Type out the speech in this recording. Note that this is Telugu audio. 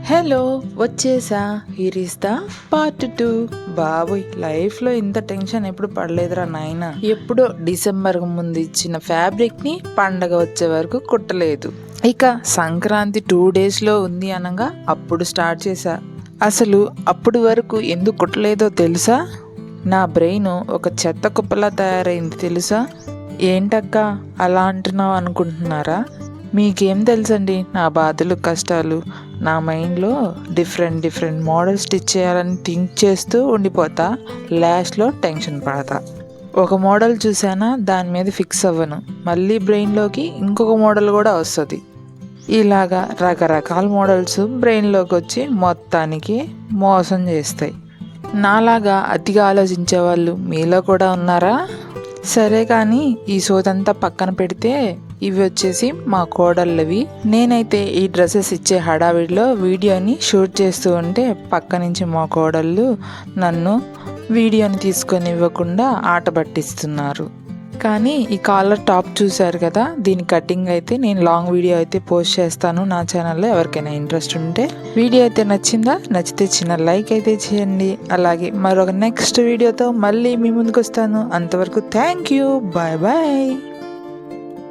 హలో, వచ్చేసా. Here is the part 2. బాబోయ్, లైఫ్లో ఇంత టెన్షన్ ఎప్పుడు పడలేదురా నాయన. ఎప్పుడో డిసెంబర్ ముందు ఇచ్చిన ఫ్యాబ్రిక్ని పండగ వచ్చే వరకు కుట్టలేదు. ఇక సంక్రాంతి 2 డేస్లో ఉంది అనగా అప్పుడు స్టార్ట్ చేశా. అసలు అప్పుడు వరకు ఎందుకు కుట్టలేదో తెలుసా? నా బ్రెయిన్ ఒక చెత్త కుప్పలా తయారైంది తెలుసా? ఏంటక్క అలా అంటున్నావు అనుకుంటున్నారా? మీకేం తెలుసండి నా బాధలు కష్టాలు. నా మైండ్లో డిఫరెంట్ మోడల్ స్టిచ్ చేయాలని థింక్ చేస్తూ ఉండిపోతా. లాస్ట్లో టెన్షన్ పడతా. ఒక మోడల్ చూసానా దాని మీద ఫిక్స్ అవ్వను, మళ్ళీ బ్రెయిన్లోకి ఇంకొక మోడల్ కూడా వస్తుంది. ఇలాగా రకరకాల మోడల్స్ బ్రెయిన్లోకి వచ్చి మొత్తానికి మోసం చేస్తాయి. నాలాగా అతిగా ఆలోచించే వాళ్ళు మీలో కూడా ఉన్నారా? సరే కానీ ఈ సోదంతా పక్కన పెడితే ఇవి వచ్చేసి మా కోడళ్ళవి. నేనైతే ఈ డ్రెస్సెస్ ఇచ్చే హడావిడిలో వీడియోని షూట్ చేస్తూ ఉంటే పక్క నుంచి మా కోడళ్ళు నన్ను వీడియోని తీసుకొని ఇవ్వకుండా ఆట పట్టిస్తున్నారు. కానీ ఈ కాలర్ టాప్ చూశారు కదా, దీని కటింగ్ అయితే నేను లాంగ్ వీడియో అయితే పోస్ట్ చేస్తాను నా ఛానల్లో. ఎవరికైనా ఇంట్రెస్ట్ ఉంటే వీడియో అయితే నచ్చిందా? నచ్చితే చిన్న లైక్ అయితే చేయండి. అలాగే మరొక నెక్స్ట్ వీడియోతో మళ్ళీ మీ ముందుకు వస్తాను. అంతవరకు థ్యాంక్ యూ, బాయ్ బాయ్.